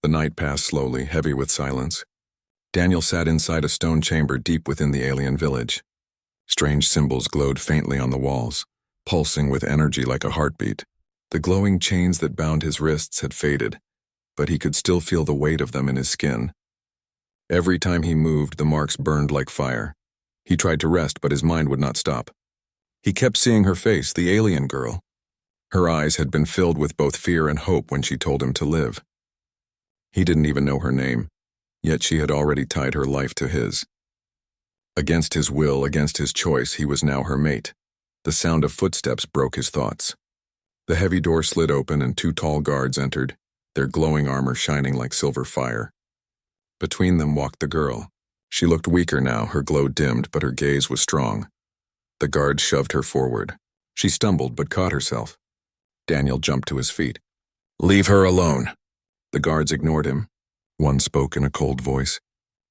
The night passed slowly, heavy with silence. Daniel sat inside a stone chamber deep within the alien village. Strange symbols glowed faintly on the walls, pulsing with energy like a heartbeat. The glowing chains that bound his wrists had faded, but he could still feel the weight of them in his skin. Every time he moved, the marks burned like fire. He tried to rest, but his mind would not stop. He kept seeing her face, the alien girl. Her eyes had been filled with both fear and hope when she told him to live. He didn't even know her name, yet she had already tied her life to his. Against his will, against his choice, he was now her mate. The sound of footsteps broke his thoughts. The heavy door slid open and two tall guards entered, their glowing armor shining like silver fire. Between them walked the girl. She looked weaker now, her glow dimmed, but her gaze was strong. The guards shoved her forward. She stumbled but caught herself. Daniel jumped to his feet. "Leave her alone." The guards ignored him. One spoke in a cold voice.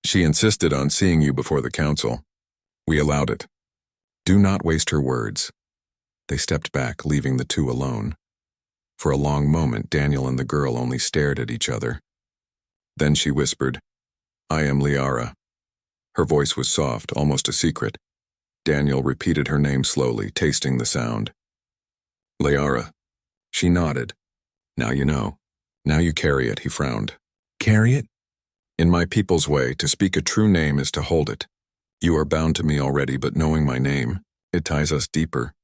"She insisted on seeing you before the council. We allowed it. Do not waste her words." They stepped back, leaving the two alone. For a long moment, Daniel and the girl only stared at each other. Then she whispered, "I am Liara." Her voice was soft, almost a secret. Daniel repeated her name slowly, tasting the sound. "Liara." She nodded. "Now you know. Now you carry it," he frowned. "Carry it?" "In my people's way, to speak a true name is to hold it. You are bound to me already, but knowing my name, it ties us deeper."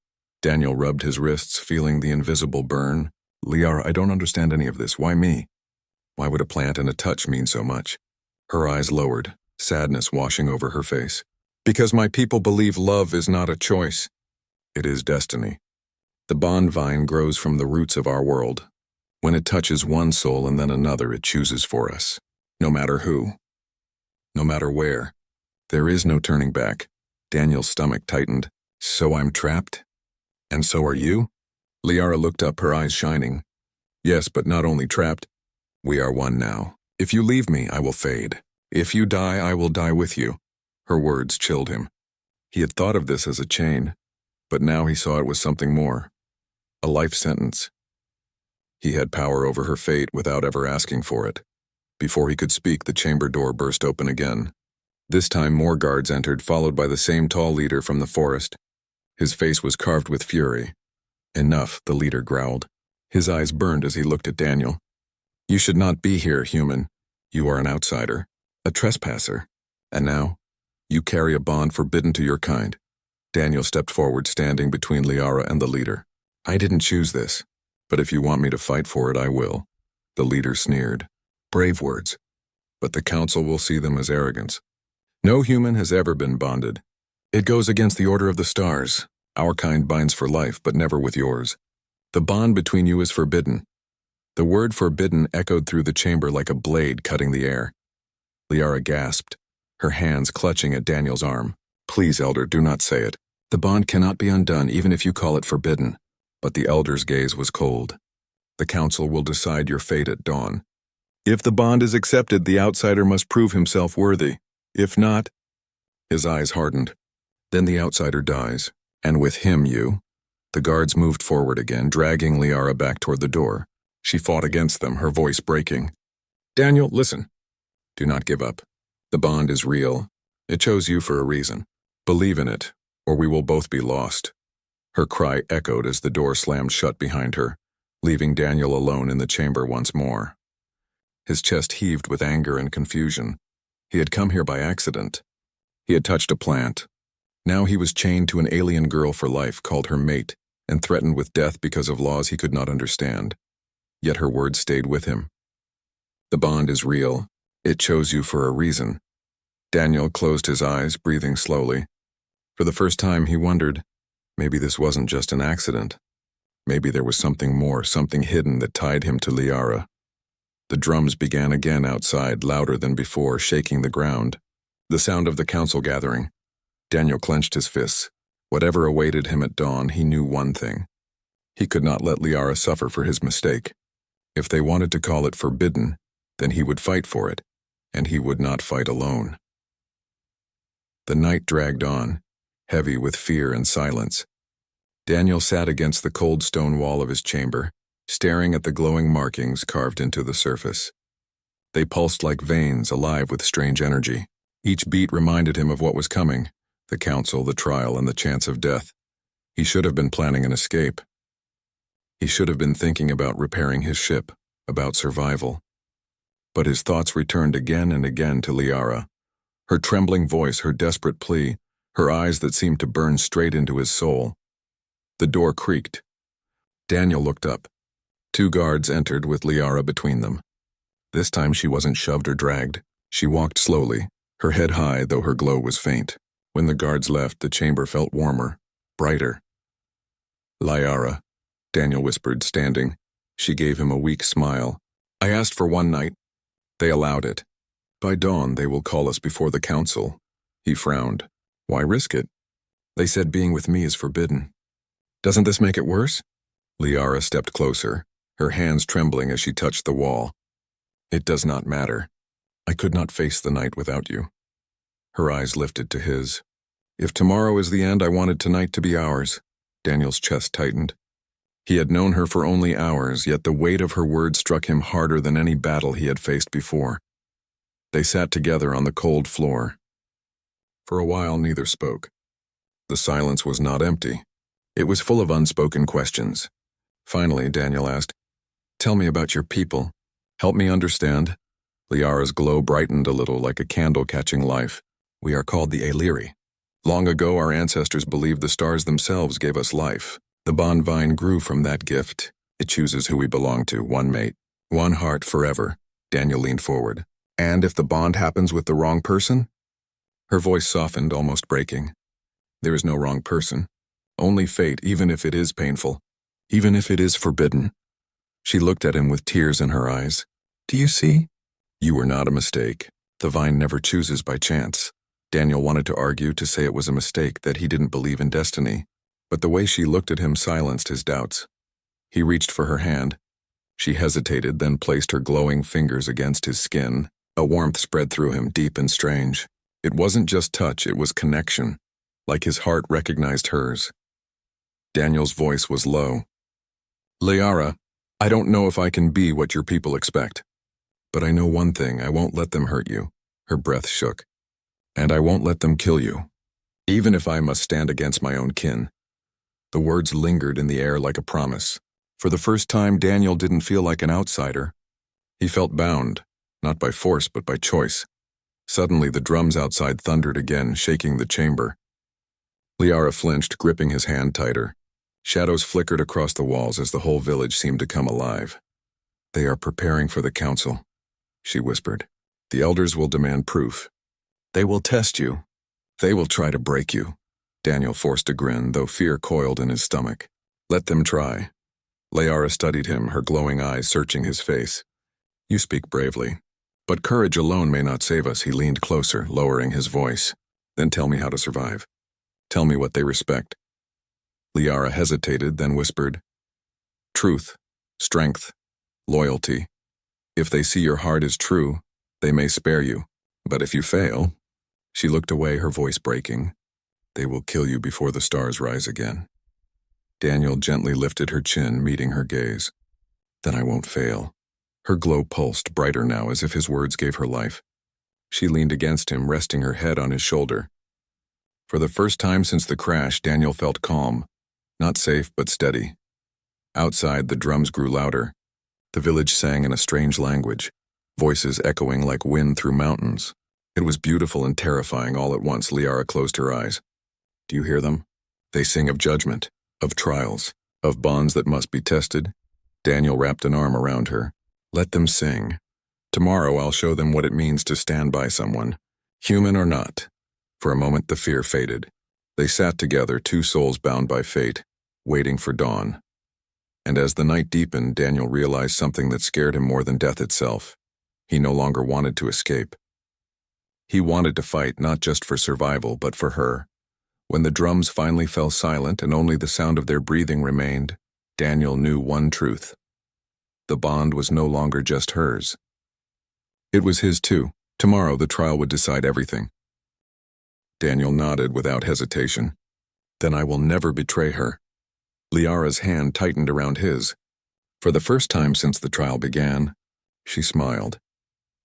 Daniel rubbed his wrists, feeling the invisible burn. "Liara, I don't understand any of this. Why me? Why would a plant and a touch mean so much?" Her eyes lowered, sadness washing over her face. "Because my people believe love is not a choice. It is destiny. The bond vine grows from the roots of our world. When it touches one soul and then another, it chooses for us. No matter who. No matter where. There is no turning back." Daniel's stomach tightened. "So I'm trapped? And so are you?" Liara looked up, her eyes shining. "Yes, but not only trapped. We are one now. If you leave me, I will fade. If you die, I will die with you." Her words chilled him. He had thought of this as a chain, but now he saw it was something more. A life sentence. He had power over her fate without ever asking for it. Before he could speak, the chamber door burst open again. This time more guards entered, followed by the same tall leader from the forest. His face was carved with fury. "Enough," the leader growled. His eyes burned as he looked at Daniel. "You should not be here, human. You are an outsider, a trespasser. And now, you carry a bond forbidden to your kind." Daniel stepped forward, standing between Liara and the leader. "I didn't choose this, but if you want me to fight for it, I will." The leader sneered. "Brave words, but the council will see them as arrogance. No human has ever been bonded. It goes against the order of the stars. Our kind binds for life, but never with yours. The bond between you is forbidden." The word forbidden echoed through the chamber like a blade cutting the air. Liara gasped, her hands clutching at Daniel's arm. "Please, Elder, do not say it. The bond cannot be undone, even if you call it forbidden." But the Elder's gaze was cold. "The council will decide your fate at dawn. If the bond is accepted, the outsider must prove himself worthy. If not..." His eyes hardened. "Then the outsider dies, and with him you." The guards moved forward again, dragging Liara back toward the door. She fought against them, her voice breaking. "Daniel, listen. Do not give up. The bond is real. It chose you for a reason. Believe in it, or we will both be lost." Her cry echoed as the door slammed shut behind her, leaving Daniel alone in the chamber once more. His chest heaved with anger and confusion. He had come here by accident. He had touched a plant. Now he was chained to an alien girl for life, called her mate, and threatened with death because of laws he could not understand. Yet her words stayed with him. "The bond is real. It chose you for a reason." Daniel closed his eyes, breathing slowly. For the first time he wondered, maybe this wasn't just an accident. Maybe there was something more, something hidden that tied him to Liara. The drums began again outside, louder than before, shaking the ground. The sound of the council gathering. Daniel clenched his fists. Whatever awaited him at dawn, he knew one thing. He could not let Liara suffer for his mistake. If they wanted to call it forbidden, then he would fight for it, and he would not fight alone. The night dragged on, heavy with fear and silence. Daniel sat against the cold stone wall of his chamber, staring at the glowing markings carved into the surface. They pulsed like veins, alive with strange energy. Each beat reminded him of what was coming, the council, the trial, and the chance of death. He should have been planning an escape. He should have been thinking about repairing his ship, about survival. But his thoughts returned again and again to Liara. Her trembling voice, her desperate plea, her eyes that seemed to burn straight into his soul. The door creaked. Daniel looked up. 2 guards entered with Liara between them. This time she wasn't shoved or dragged. She walked slowly, her head high though her glow was faint. When the guards left, the chamber felt warmer, brighter. Liara, Daniel whispered, standing. She gave him a weak smile. I asked for 1 night. They allowed it. By dawn, they will call us before the council. He frowned. Why risk it? They said being with me is forbidden. Doesn't this make it worse? Liara stepped closer, her hands trembling as she touched the wall. It does not matter. I could not face the night without you. Her eyes lifted to his. If tomorrow is the end, I wanted tonight to be ours. Daniel's chest tightened. He had known her for only hours, yet the weight of her words struck him harder than any battle he had faced before. They sat together on the cold floor. For a while, neither spoke. The silence was not empty. It was full of unspoken questions. Finally, Daniel asked, Tell me about your people. Help me understand. Liara's glow brightened a little like a candle catching life. We are called the Aeliri. Long ago, our ancestors believed the stars themselves gave us life. The bond vine grew from that gift. It chooses who we belong to, 1 mate, 1 heart forever. Daniel leaned forward. And if the bond happens with the wrong person? Her voice softened, almost breaking. There is no wrong person. Only fate, even if it is painful. Even if it is forbidden. She looked at him with tears in her eyes. Do you see? You were not a mistake. The vine never chooses by chance. Daniel wanted to argue, to say it was a mistake, that he didn't believe in destiny. But the way she looked at him silenced his doubts. He reached for her hand. She hesitated, then placed her glowing fingers against his skin. A warmth spread through him, deep and strange. It wasn't just touch, it was connection, like his heart recognized hers. Daniel's voice was low. Liara, I don't know if I can be what your people expect. But I know one thing, I won't let them hurt you. Her breath shook. And I won't let them kill you, even if I must stand against my own kin. The words lingered in the air like a promise. For the first time, Daniel didn't feel like an outsider. He felt bound, not by force but by choice. Suddenly, the drums outside thundered again, shaking the chamber. Liara flinched, gripping his hand tighter. Shadows flickered across the walls as the whole village seemed to come alive. They are preparing for the council, she whispered. The elders will demand proof. They will test you. They will try to break you. Daniel forced a grin, though fear coiled in his stomach. Let them try. Liara studied him, her glowing eyes searching his face. You speak bravely. But courage alone may not save us. He leaned closer, lowering his voice. Then tell me how to survive. Tell me what they respect. Liara hesitated, then whispered, Truth, strength, loyalty. If they see your heart is true, they may spare you. But if you fail, she looked away, her voice breaking. They will kill you before the stars rise again. Daniel gently lifted her chin, meeting her gaze. Then I won't fail. Her glow pulsed, brighter now, as if his words gave her life. She leaned against him, resting her head on his shoulder. For the first time since the crash, Daniel felt calm. Not safe, but steady. Outside, the drums grew louder. The village sang in a strange language, voices echoing like wind through mountains. It was beautiful and terrifying all at once. Liara closed her eyes. Do you hear them? They sing of judgment, of trials, of bonds that must be tested. Daniel wrapped an arm around her. Let them sing. Tomorrow I'll show them what it means to stand by someone, human or not. For a moment the fear faded. They sat together, 2 souls bound by fate, waiting for dawn. And as the night deepened, Daniel realized something that scared him more than death itself. He no longer wanted to escape. He wanted to fight, not just for survival, but for her. When the drums finally fell silent and only the sound of their breathing remained, Daniel knew one truth. The bond was no longer just hers. It was his too. Tomorrow the trial would decide everything. Daniel nodded without hesitation. Then I will never betray her. Liara's hand tightened around his. For the first time since the trial began, she smiled.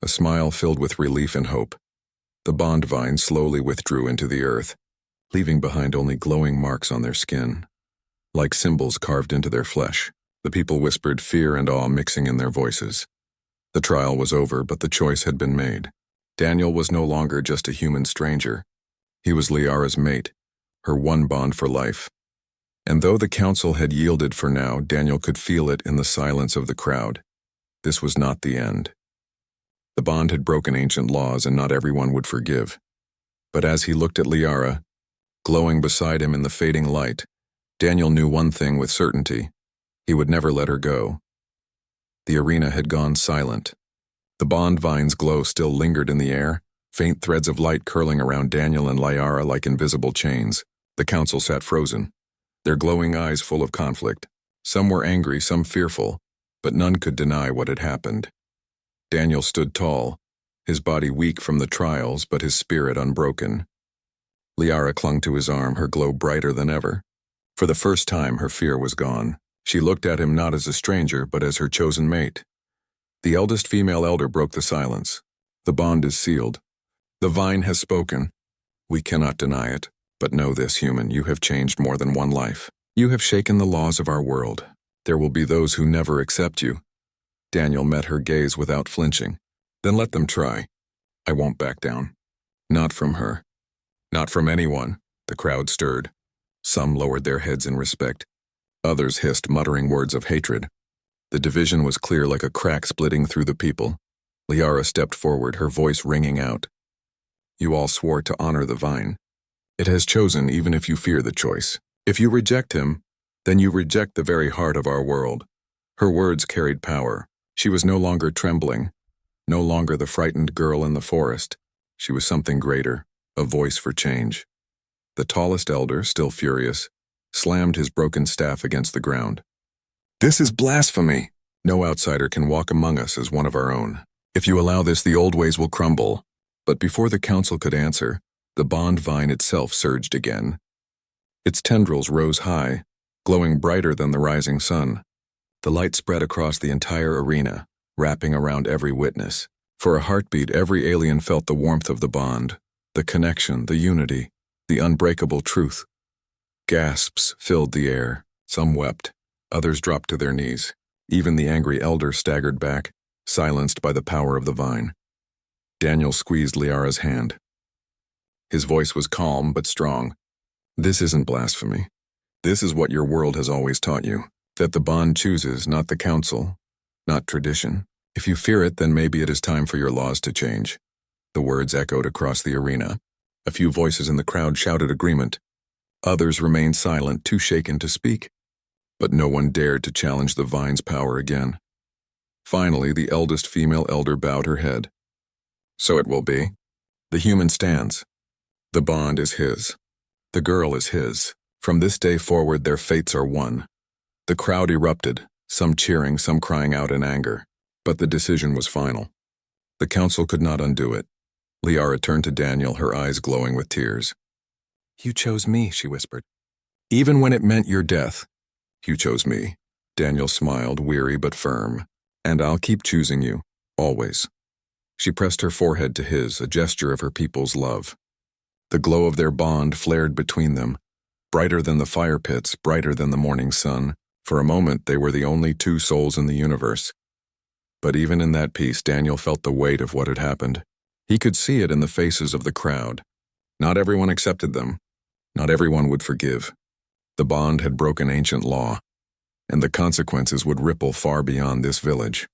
a smile filled with relief and hope. The bond vine slowly withdrew into the earth, leaving behind only glowing marks on their skin, like symbols carved into their flesh. The people whispered, fear and awe mixing in their voices. The trial was over, but the choice had been made. Daniel was no longer just a human stranger. He was Liara's mate, her one bond for life. And though the council had yielded for now, Daniel could feel it in the silence of the crowd. This was not the end. The bond had broken ancient laws, and not everyone would forgive. But as he looked at Liara, glowing beside him in the fading light, Daniel knew one thing with certainty. He would never let her go. The arena had gone silent. The bond vine's glow still lingered in the air, faint threads of light curling around Daniel and Liara like invisible chains. The council sat frozen, their glowing eyes full of conflict. Some were angry, some fearful, but none could deny what had happened. Daniel stood tall, his body weak from the trials, but his spirit unbroken. Liara clung to his arm, her glow brighter than ever. For the first time, her fear was gone. She looked at him not as a stranger, but as her chosen mate. The eldest female elder broke the silence. The bond is sealed. The vine has spoken. We cannot deny it, but know this, human, you have changed more than one life. You have shaken the laws of our world. There will be those who never accept you. Daniel met her gaze without flinching. Then let them try. I won't back down. Not from her. Not from anyone. The crowd stirred. Some lowered their heads in respect. Others hissed, muttering words of hatred. The division was clear, like a crack splitting through the people. Liara stepped forward, her voice ringing out. You all swore to honor the vine. It has chosen, even if you fear the choice. If you reject him, then you reject the very heart of our world. Her words carried power. She was no longer trembling, no longer the frightened girl in the forest. She was something greater, a voice for change. The tallest elder, still furious, slammed his broken staff against the ground. This is blasphemy. No outsider can walk among us as one of our own. If you allow this, the old ways will crumble. But before the council could answer, the bond vine itself surged again. Its tendrils rose high, glowing brighter than the rising sun. The light spread across the entire arena, wrapping around every witness. For a heartbeat, every alien felt the warmth of the bond, the connection, the unity, the unbreakable truth. Gasps filled the air. Some wept. Others dropped to their knees. Even the angry elder staggered back, silenced by the power of the vine. Daniel squeezed Liara's hand. His voice was calm but strong. This isn't blasphemy. This is what your world has always taught you. That the bond chooses, not the council, not tradition. If you fear it, then maybe it is time for your laws to change. The words echoed across the arena. A few voices in the crowd shouted agreement. Others remained silent, too shaken to speak. But no one dared to challenge the vine's power again. Finally, the eldest female elder bowed her head. So it will be. The human stands. The bond is his. The girl is his. From this day forward, their fates are one. The crowd erupted, some cheering, some crying out in anger. But the decision was final. The council could not undo it. Liara turned to Daniel, her eyes glowing with tears. You chose me, she whispered. Even when it meant your death. You chose me. Daniel smiled, weary but firm. And I'll keep choosing you, always. She pressed her forehead to his, a gesture of her people's love. The glow of their bond flared between them, brighter than the fire pits, brighter than the morning sun. For a moment, they were the only two souls in the universe. But even in that peace, Daniel felt the weight of what had happened. He could see it in the faces of the crowd. Not everyone accepted them. Not everyone would forgive. The bond had broken ancient law, and the consequences would ripple far beyond this village.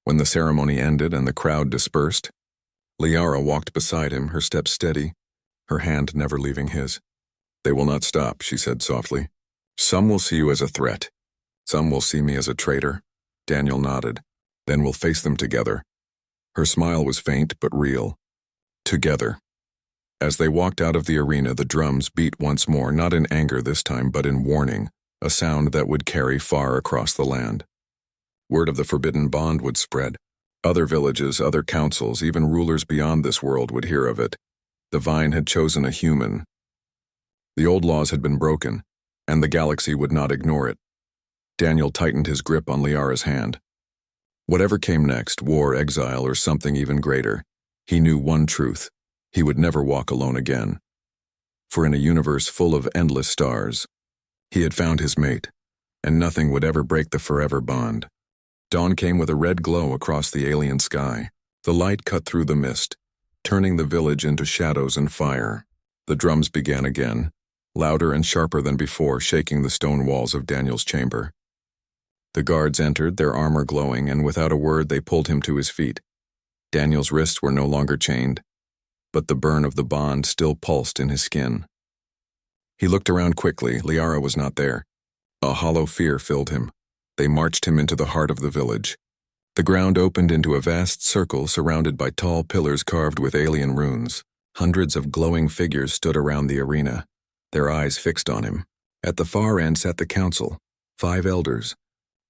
When the ceremony ended and the crowd dispersed, Liara walked beside him, her step steady, her hand never leaving his. They will not stop, she said softly. Some will see you as a threat. Some will see me as a traitor. Daniel nodded. Then we'll face them together. Her smile was faint but real. Together. As they walked out of the arena, the drums beat once more, not in anger this time, but in warning, a sound that would carry far across the land. Word of the forbidden bond would spread. Other villages, other councils, even rulers beyond this world would hear of it. The vine had chosen a human. The old laws had been broken, and the galaxy would not ignore it. Daniel tightened his grip on Liara's hand. Whatever came next, war, exile, or something even greater, he knew one truth: he would never walk alone again. For in a universe full of endless stars, he had found his mate, and nothing would ever break the forever bond. Dawn came with a red glow across the alien sky. The light cut through the mist, turning the village into shadows and fire. The drums began again, louder and sharper than before, shaking the stone walls of Daniel's chamber. The guards entered, their armor glowing, and without a word they pulled him to his feet. Daniel's wrists were no longer chained, but the burn of the bond still pulsed in his skin. He looked around quickly. Liara was not there. A hollow fear filled him. They marched him into the heart of the village. The ground opened into a vast circle surrounded by tall pillars carved with alien runes. Hundreds of glowing figures stood around the arena, their eyes fixed on him. At the far end sat the council, 5 elders,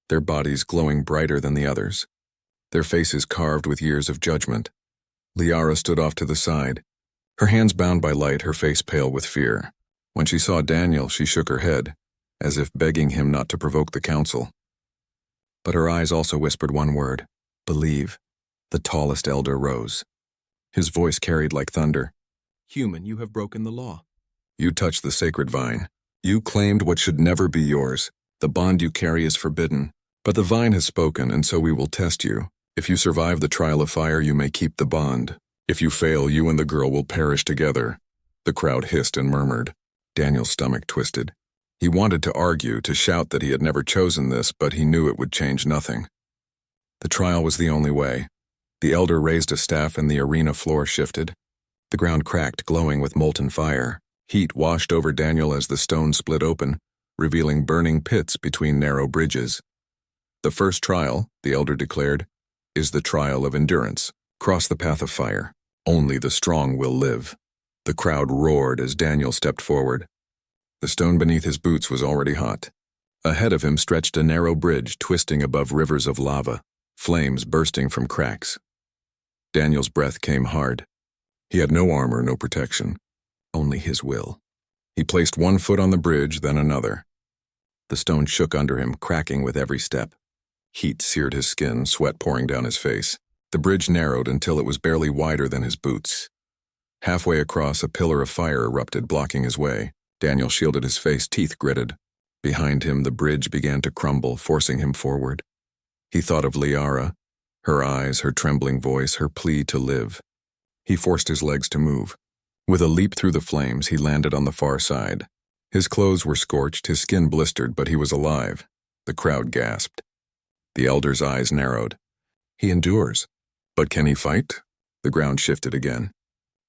their bodies glowing brighter than the others, their faces carved with years of judgment. Liara stood off to the side, her hands bound by light, her face pale with fear. When she saw Daniel, she shook her head, as if begging him not to provoke the council. But her eyes also whispered one word: believe. The tallest elder rose. His voice carried like thunder. Human, you have broken the law. You touched the sacred vine. You claimed what should never be yours. The bond you carry is forbidden. But the vine has spoken, and so we will test you. If you survive the trial of fire, you may keep the bond. If you fail, you and the girl will perish together. The crowd hissed and murmured. Daniel's stomach twisted. He wanted to argue, to shout that he had never chosen this, but he knew it would change nothing. The trial was the only way. The elder raised a staff and the arena floor shifted. The ground cracked, glowing with molten fire. Heat washed over Daniel as the stone split open, revealing burning pits between narrow bridges. The first trial, the elder declared, is the trial of endurance. Cross the path of fire. Only the strong will live. The crowd roared as Daniel stepped forward. The stone beneath his boots was already hot. Ahead of him stretched a narrow bridge twisting above rivers of lava, flames bursting from cracks. Daniel's breath came hard. He had no armor, no protection, only his will. He placed one foot on the bridge, then another. The stone shook under him, cracking with every step. Heat seared his skin, sweat pouring down his face. The bridge narrowed until it was barely wider than his boots. Halfway across, a pillar of fire erupted, blocking his way. Daniel shielded his face, teeth gritted. Behind him, the bridge began to crumble, forcing him forward. He thought of Liara, her eyes, her trembling voice, her plea to live. He forced his legs to move. With a leap through the flames, he landed on the far side. His clothes were scorched, his skin blistered, but he was alive. The crowd gasped. The elder's eyes narrowed. He endures. But can he fight? The ground shifted again.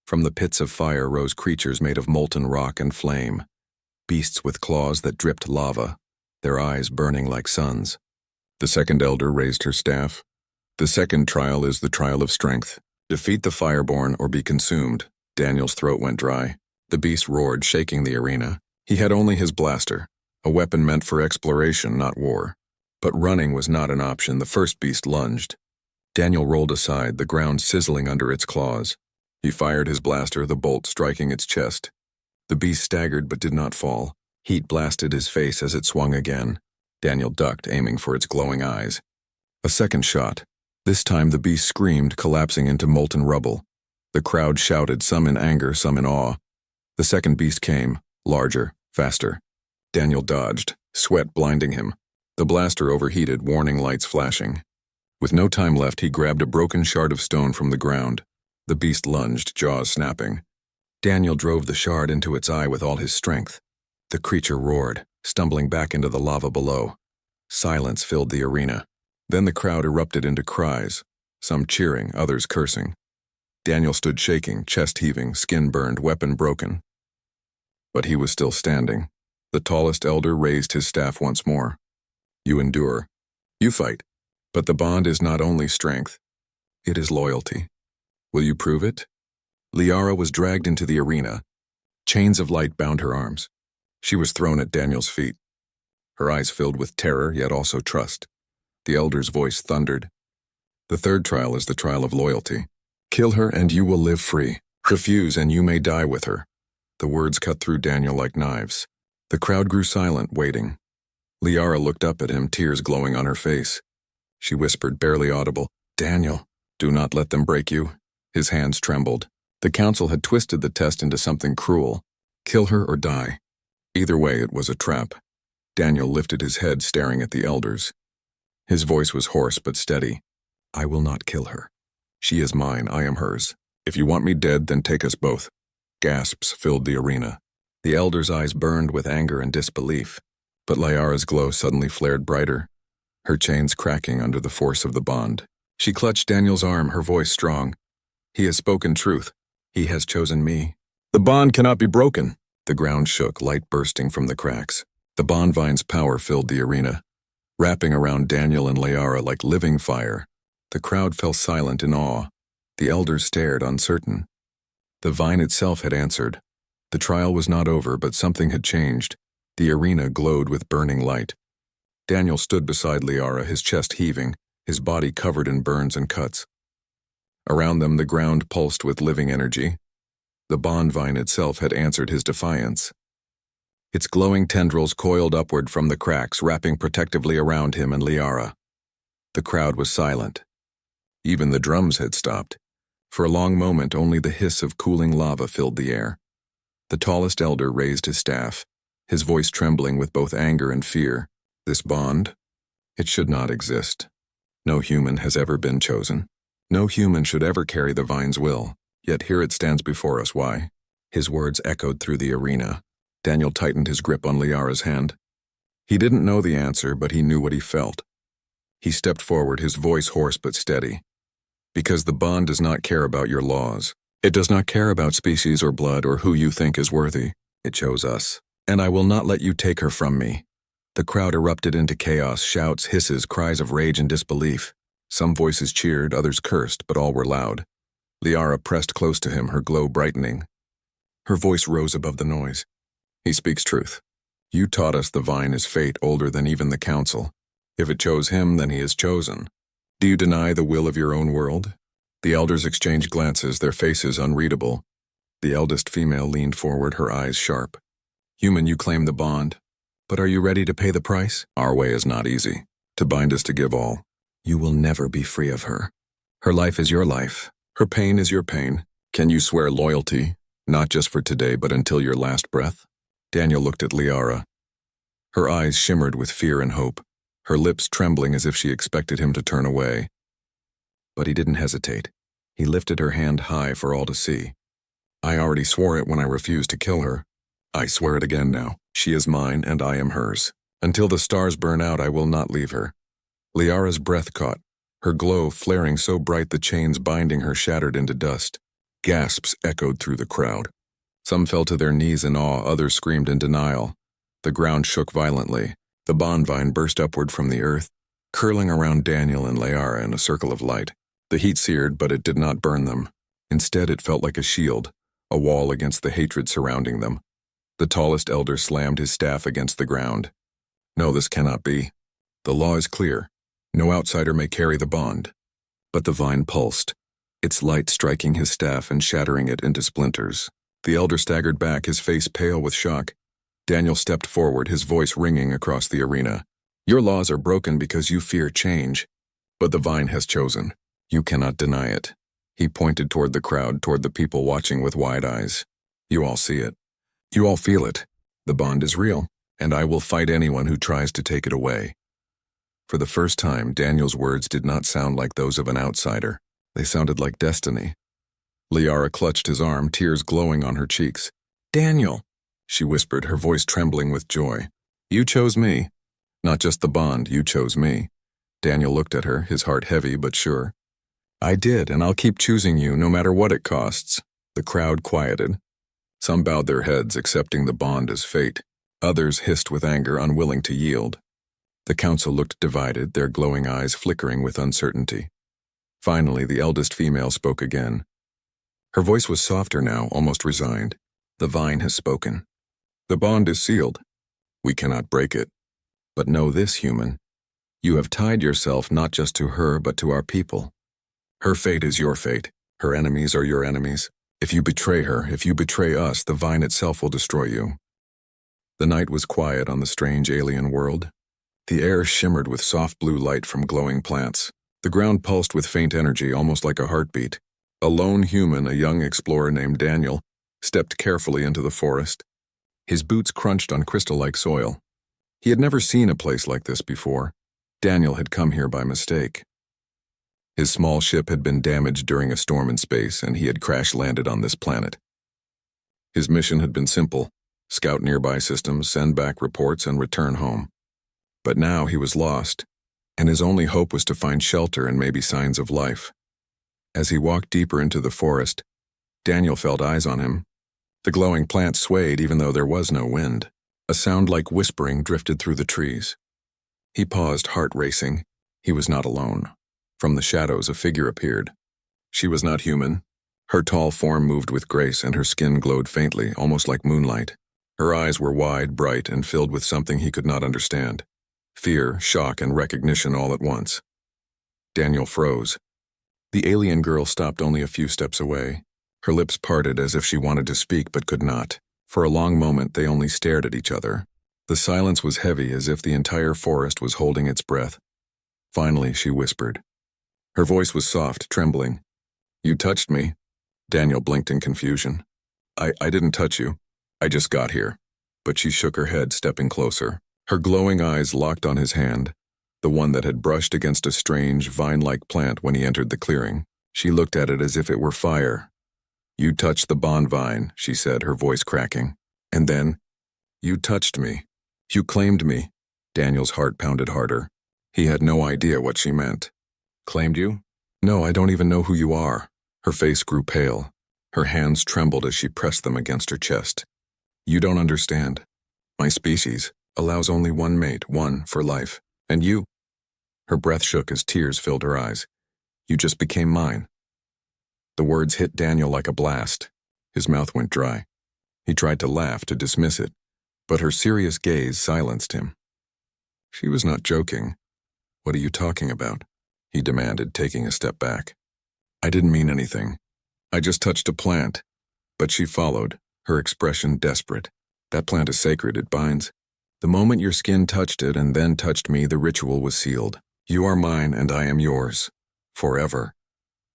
From the pits of fire rose creatures made of molten rock and flame, beasts with claws that dripped lava, their eyes burning like suns. The second elder raised her staff. The second trial is the trial of strength. Defeat the fireborn or be consumed. Daniel's throat went dry. The beast roared, shaking the arena. He had only his blaster, a weapon meant for exploration, not war. But running was not an option. The first beast lunged. Daniel rolled aside, the ground sizzling under its claws. He fired his blaster, the bolt striking its chest. The beast staggered but did not fall. Heat blasted his face as it swung again. Daniel ducked, aiming for its glowing eyes. A second shot. This time the beast screamed, collapsing into molten rubble. The crowd shouted, some in anger, some in awe. The second beast came, larger, faster. Daniel dodged, sweat blinding him. The blaster overheated, warning lights flashing. With no time left, he grabbed a broken shard of stone from the ground. The beast lunged, jaws snapping. Daniel drove the shard into its eye with all his strength. The creature roared, stumbling back into the lava below. Silence filled the arena. Then the crowd erupted into cries, some cheering, others cursing. Daniel stood shaking, chest heaving, skin burned, weapon broken. But he was still standing. The tallest elder raised his staff once more. You endure. You fight. But the bond is not only strength. It is loyalty. Will you prove it? Liara was dragged into the arena. Chains of light bound her arms. She was thrown at Daniel's feet. Her eyes filled with terror, yet also trust. The elder's voice thundered. The third trial is the trial of loyalty. Kill her and you will live free. Refuse and you may die with her. The words cut through Daniel like knives. The crowd grew silent, waiting. Liara looked up at him, tears glowing on her face. She whispered, barely audible. Daniel, do not let them break you. His hands trembled. The council had twisted the test into something cruel. Kill her or die. Either way, it was a trap. Daniel lifted his head, staring at the elders. His voice was hoarse but steady. I will not kill her. She is mine, I am hers. If you want me dead, then take us both. Gasps filled the arena. The elders' eyes burned with anger and disbelief, but Liara's glow suddenly flared brighter, her chains cracking under the force of the bond. She clutched Daniel's arm, her voice strong. He has spoken truth. He has chosen me. The bond cannot be broken. The ground shook, light bursting from the cracks. The bond vine's power filled the arena, wrapping around Daniel and Liara like living fire. The crowd fell silent in awe. The elders stared, uncertain. The vine itself had answered. The trial was not over, but something had changed. The arena glowed with burning light. Daniel stood beside Liara, his chest heaving, his body covered in burns and cuts. Around them, the ground pulsed with living energy. The bond vine itself had answered his defiance. Its glowing tendrils coiled upward from the cracks, wrapping protectively around him and Liara. The crowd was silent. Even the drums had stopped. For a long moment, only the hiss of cooling lava filled the air. The tallest elder raised his staff, his voice trembling with both anger and fear. This bond? It should not exist. No human has ever been chosen. No human should ever carry the vine's will, yet here it stands before us. Why? His words echoed through the arena. Daniel tightened his grip on Liara's hand. He didn't know the answer, but he knew what he felt. He stepped forward, his voice hoarse but steady. Because the bond does not care about your laws. It does not care about species or blood or who you think is worthy. It chose us. And I will not let you take her from me. The crowd erupted into chaos, shouts, hisses, cries of rage and disbelief. Some voices cheered, others cursed, but all were loud. Liara pressed close to him, her glow brightening. Her voice rose above the noise. He speaks truth. You taught us the vine is fate older than even the council. If it chose him, then he is chosen. Do you deny the will of your own world? The elders exchanged glances, their faces unreadable. The eldest female leaned forward, her eyes sharp. Human, you claim the bond. But are you ready to pay the price? Our way is not easy. To bind is to give all. You will never be free of her. Her life is your life. Her pain is your pain. Can you swear loyalty, not just for today, but until your last breath? Daniel looked at Liara. Her eyes shimmered with fear and hope, her lips trembling as if she expected him to turn away. But he didn't hesitate. He lifted her hand high for all to see. I already swore it when I refused to kill her. I swear it again now. She is mine and I am hers. Until the stars burn out, I will not leave her. Liara's breath caught, her glow flaring so bright the chains binding her shattered into dust. Gasps echoed through the crowd. Some fell to their knees in awe, others screamed in denial. The ground shook violently. The bond vine burst upward from the earth, curling around Daniel and Liara in a circle of light. The heat seared, but it did not burn them. Instead, it felt like a shield, a wall against the hatred surrounding them. The tallest elder slammed his staff against the ground. No, this cannot be. The law is clear. No outsider may carry the bond. But the vine pulsed, its light striking his staff and shattering it into splinters. The elder staggered back, his face pale with shock. Daniel stepped forward, his voice ringing across the arena. Your laws are broken because you fear change. But the vine has chosen. You cannot deny it. He pointed toward the crowd, toward the people watching with wide eyes. You all see it. You all feel it. The bond is real, and I will fight anyone who tries to take it away. For the first time, Daniel's words did not sound like those of an outsider. They sounded like destiny. Liara clutched his arm, tears glowing on her cheeks. Daniel, she whispered, her voice trembling with joy. You chose me. Not just the bond, you chose me. Daniel looked at her, his heart heavy but sure. I did, and I'll keep choosing you no matter what it costs. The crowd quieted. Some bowed their heads, accepting the bond as fate. Others hissed with anger, unwilling to yield. The council looked divided, their glowing eyes flickering with uncertainty. Finally, the eldest female spoke again. Her voice was softer now, almost resigned. The vine has spoken. The bond is sealed. We cannot break it. But know this, human. You have tied yourself not just to her, but to our people. Her fate is your fate. Her enemies are your enemies. If you betray her, if you betray us, the vine itself will destroy you. The night was quiet on the strange alien world. The air shimmered with soft blue light from glowing plants. The ground pulsed with faint energy, almost like a heartbeat. A lone human, a young explorer named Daniel, stepped carefully into the forest. His boots crunched on crystal-like soil. He had never seen a place like this before. Daniel had come here by mistake. His small ship had been damaged during a storm in space, and he had crash-landed on this planet. His mission had been simple: scout nearby systems, send back reports, and return home. But now he was lost, and his only hope was to find shelter and maybe signs of life. As he walked deeper into the forest, Daniel felt eyes on him. The glowing plants swayed even though there was no wind. A sound like whispering drifted through the trees. He paused, heart racing. He was not alone. From the shadows, a figure appeared. She was not human. Her tall form moved with grace, and her skin glowed faintly, almost like moonlight. Her eyes were wide, bright, and filled with something he could not understand. Fear, shock, and recognition all at once. Daniel froze. The alien girl stopped only a few steps away. Her lips parted as if she wanted to speak but could not. For a long moment, they only stared at each other. The silence was heavy, as if the entire forest was holding its breath. Finally, she whispered. Her voice was soft, trembling. "You touched me." Daniel blinked in confusion. I didn't touch you. I just got here." But she shook her head, stepping closer. Her glowing eyes locked on his hand, the one that had brushed against a strange, vine-like plant when he entered the clearing. She looked at it as if it were fire. "You touched the bond vine," she said, her voice cracking. "And then, you touched me. You claimed me." Daniel's heart pounded harder. He had no idea what she meant. "Claimed you? No, I don't even know who you are." Her face grew pale. Her hands trembled as she pressed them against her chest. "You don't understand. My species allows only one mate, one for life. And you—" Her breath shook as tears filled her eyes. "You just became mine." The words hit Daniel like a blast. His mouth went dry. He tried to laugh, to dismiss it, but her serious gaze silenced him. She was not joking. "What are you talking about?" he demanded, taking a step back. "I didn't mean anything. I just touched a plant." But she followed, her expression desperate. "That plant is sacred, it binds. The moment your skin touched it and then touched me, the ritual was sealed. You are mine and I am yours. Forever."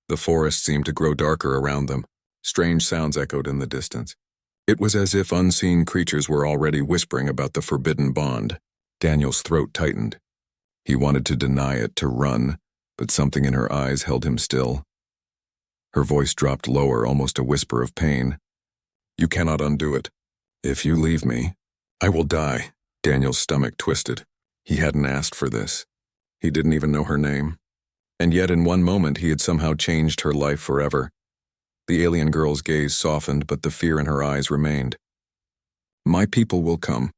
The forest seemed to grow darker around them. Strange sounds echoed in the distance. It was as if unseen creatures were already whispering about the forbidden bond. Daniel's throat tightened. He wanted to deny it, to run, but something in her eyes held him still. Her voice dropped lower, almost a whisper of pain. "You cannot undo it. If you leave me, I will die." Daniel's stomach twisted. He hadn't asked for this. He didn't even know her name. And yet in one moment he had somehow changed her life forever. The alien girl's gaze softened, but the fear in her eyes remained. "My people will come.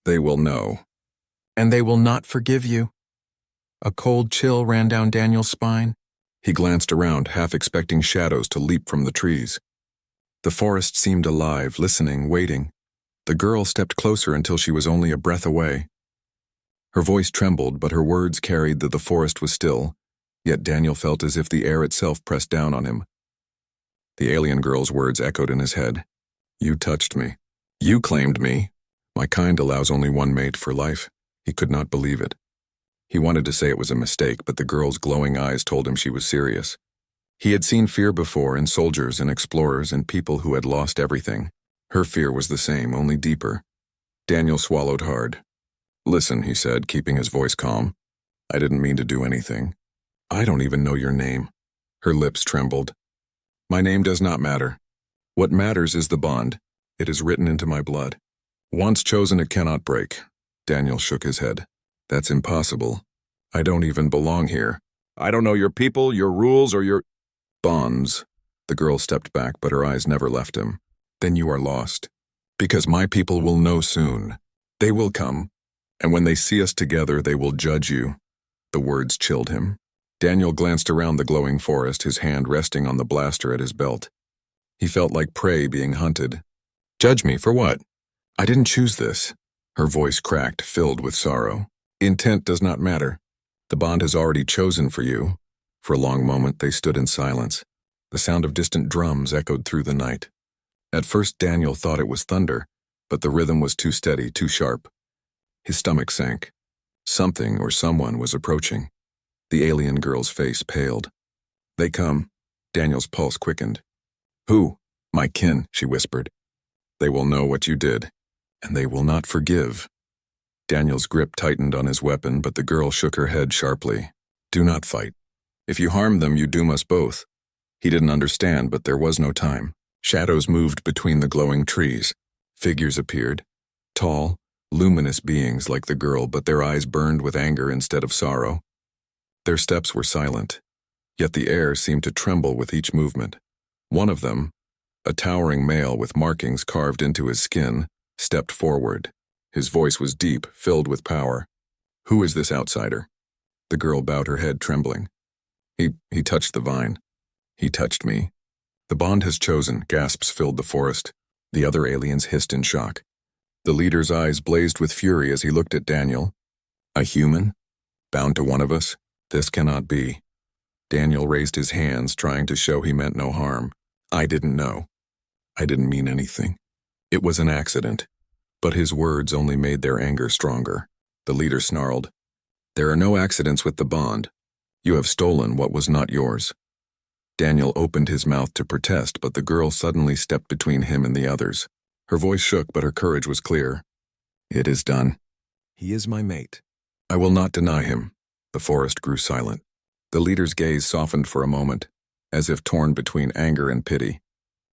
They will know. And they will not forgive you." A cold chill ran down Daniel's spine. He glanced around, half expecting shadows to leap from the trees. The forest seemed alive, listening, waiting. The girl stepped closer until she was only a breath away. Her voice trembled, but her words carried that the forest was still, yet Daniel felt as if the air itself pressed down on him. The alien girl's words echoed in his head. "You touched me. You claimed me. My kind allows only one mate for life." He could not believe it. He wanted to say it was a mistake, but the girl's glowing eyes told him she was serious. He had seen fear before in soldiers and explorers and people who had lost everything. Her fear was the same, only deeper. Daniel swallowed hard. "Listen," he said, keeping his voice calm. "I didn't mean to do anything. I don't even know your name." Her lips trembled. "My name does not matter. What matters is the bond. It is written into my blood. Once chosen, it cannot break." Daniel shook his head. "That's impossible. I don't even belong here. I don't know your people, your rules, or your bonds." The girl stepped back, but her eyes never left him. "Then you are lost. Because my people will know soon. They will come, and when they see us together, they will judge you." The words chilled him. Daniel glanced around the glowing forest, his hand resting on the blaster at his belt. He felt like prey being hunted. "Judge me for what? I didn't choose this." Her voice cracked, filled with sorrow. "Intent does not matter. The bond has already chosen for you." For a long moment they stood in silence. The sound of distant drums echoed through the night. At first Daniel thought it was thunder, but the rhythm was too steady, too sharp. His stomach sank. Something or someone was approaching. The alien girl's face paled. "They come." Daniel's pulse quickened. "Who?" "My kin," she whispered. "They will know what you did, and they will not forgive." Daniel's grip tightened on his weapon, but the girl shook her head sharply. "Do not fight. If you harm them, you doom us both." He didn't understand, but there was no time. Shadows moved between the glowing trees. Figures appeared. Tall, luminous beings like the girl, but their eyes burned with anger instead of sorrow. Their steps were silent, yet the air seemed to tremble with each movement. One of them, a towering male with markings carved into his skin, stepped forward. His voice was deep, filled with power. "Who is this outsider?" The girl bowed her head, trembling. He touched the vine. "He touched me." "The bond has chosen," gasps filled the forest. The other aliens hissed in shock. The leader's eyes blazed with fury as he looked at Daniel. "A human? Bound to one of us? This cannot be." Daniel raised his hands, trying to show he meant no harm. "I didn't know. I didn't mean anything. It was an accident." But his words only made their anger stronger. The leader snarled, "There are no accidents with the bond. You have stolen what was not yours." Daniel opened his mouth to protest, but the girl suddenly stepped between him and the others. Her voice shook, but her courage was clear. "It is done. He is my mate. I will not deny him." The forest grew silent. The leader's gaze softened for a moment, as if torn between anger and pity.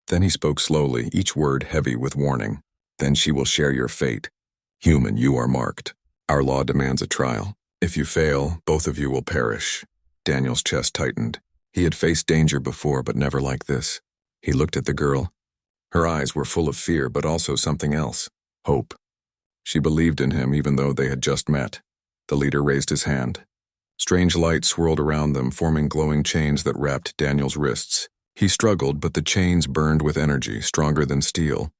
Then he spoke slowly, each word heavy with warning. "Then she will share your fate. Human, you are marked. Our law demands a trial. If you fail, both of you will perish." Daniel's chest tightened. He had faced danger before, but never like this. He looked at the girl. Her eyes were full of fear, but also something else. Hope. She believed in him even though they had just met. The leader raised his hand. Strange light swirled around them, forming glowing chains that wrapped Daniel's wrists. He struggled, but the chains burned with energy, stronger than steel.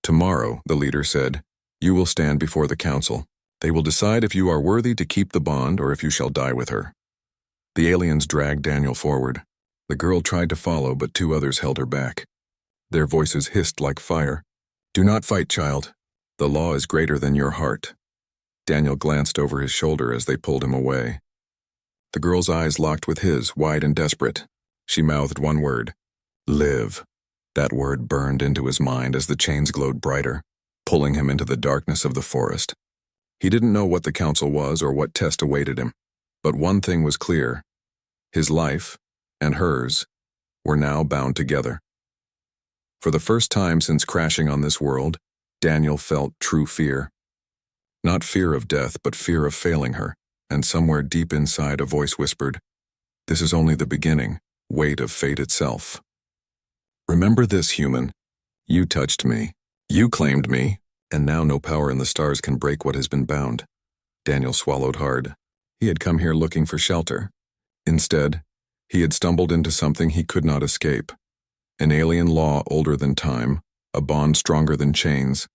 "Tomorrow," the leader said, "you will stand before the council. They will decide if you are worthy to keep the bond or if you shall die with her." The aliens dragged Daniel forward. The girl tried to follow, but two others held her back. Their voices hissed like fire. "Do not fight, child. The law is greater than your heart." Daniel glanced over his shoulder as they pulled him away. The girl's eyes locked with his, wide and desperate. She mouthed one word. "Live." That word burned into his mind as the chains glowed brighter, pulling him into the darkness of the forest. He didn't know what the council was or what test awaited him. But one thing was clear. His life, and hers, were now bound together. For the first time since crashing on this world, Daniel felt true fear. Not fear of death, but fear of failing her, and somewhere deep inside a voice whispered, "This is only the beginning, weight of fate itself." Remember this, human. You touched me. You claimed me, and now no power in the stars can break what has been bound. Daniel swallowed hard. He had come here looking for shelter. Instead, he had stumbled into something he could not escape. An alien law older than time, a bond stronger than chains.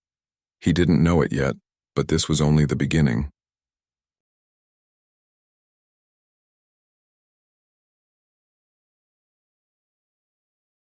He didn't know it yet, but this was only the beginning.